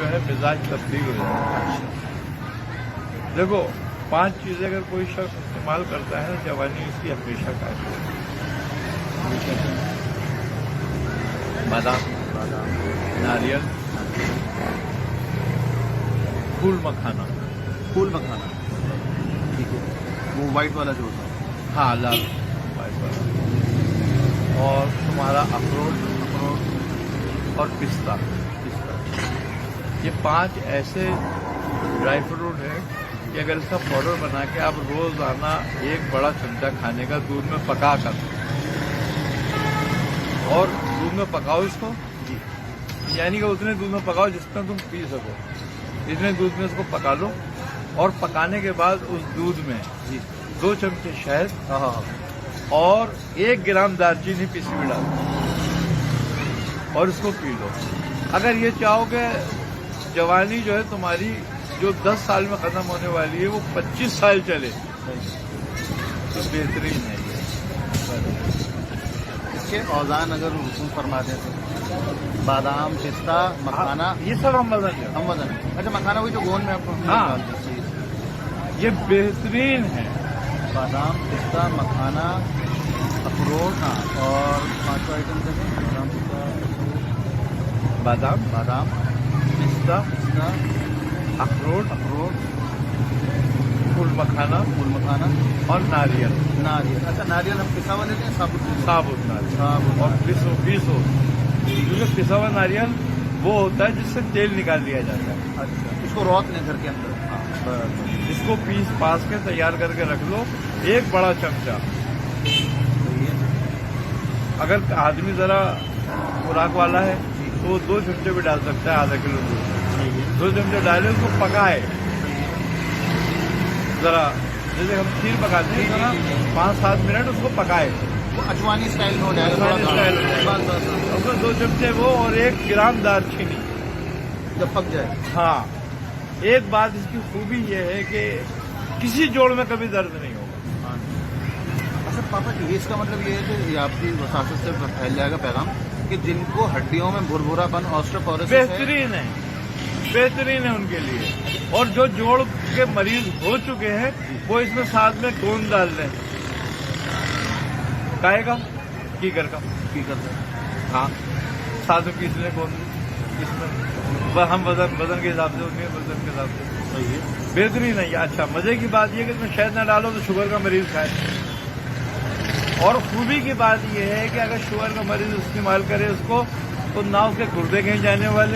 जो है मिजाज तब्दील हो जाता है। देखो 5 चीजें अगर कोई शख्स इस्तेमाल करता है जवानी उसकी हमेशा कायम है। बादाम, नारियल, फूल मखाना। ठीक है, वो व्हाइट वाला जो होता है। हाँ, लाल वाइट वाला। और तुम्हारा अखरोट और पिस्ता। ये 5 ऐसे ड्राई फ्रूट हैं कि अगर इसका पाउडर बना के आप रोजाना 1 बड़ा चमचा खाने का दूध में पका कर, और दूध में पकाओ इसको, यानी कि उतने दूध में पकाओ जितना तुम पी सको, इतने दूध में इसको पका लो। और पकाने के बाद उस दूध में 2 चमचे शहद और 1 ग्राम दालचीनी पिसी हुई डालो और इसको पी लो। अगर ये चाहो कि जवानी जो है तुम्हारी जो 10 साल में खत्म होने वाली है वो 25 साल चले तो बेहतरीन है ये। इसके औज़ान अगर हुक्म फरमा दें तो बादाम, पिस्ता, मखाना, ये सब हम वजन है। हम वजन। अच्छा, मखाना वही जो गोंद में आपको हाँ। डाल दीजिए। ये बेहतरीन है। बादाम, पिस्ता, मखाना, अखरोट, और 5 आइटम देखें। बादाम, पिस्ता, अखरोट, फूल मखाना और नारियल। अच्छा, नारियल हम पिसा हुआ लेते हैं, साबुत नारियल। और पीसो क्योंकि पिसा हुआ नारियल वो होता है जिससे तेल निकाल लिया जाता है। अच्छा, इसको रौत लें घर के अंदर। इसको पास के तैयार करके रख लो, 1 बड़ा चमचा। अगर आदमी जरा खुराक वाला है तो वो 2 चमचे भी डाल सकता है, आधा किलो दूध 2 चमचे डाले, उसको पकाए जरा, जैसे हम खीर पकाते हैं जरा 5-7 मिनट उसको पकाए, अजवानी स्टाइल में हो जाएगा। उसमें 2 चमचे वो और 1 ग्राम दालचीनी जब पक जाए। हाँ, एक बात इसकी खूबी ये है कि किसी जोड़ में कभी दर्द नहीं होगा। अच्छा पापा जी, इसका मतलब ये है कि आपकी वसासत से फैल जाएगा पैगाम कि जिनको हड्डियों में भुरभुरापन, ऑस्टियोपोरोसिस बेहतरीन है उनके लिए। और जो जोड़ के मरीज हो चुके हैं वो इसमें साथ में गोंद डाल दें, खाएगा कीकर का। हाँ, साथ में पीस लें गोंद इसमें, हम वजन के हिसाब से, उनके वजन के हिसाब से। सही है, बेहतरीन है ये। अच्छा, मजे की बात ये कि इसमें शहद ना डालो तो शुगर का मरीज खाए। और खूबी की बात यह है कि अगर शुगर का मरीज इस्तेमाल करे उसको तो ना उसके गुर्दे कहीं जाने वाले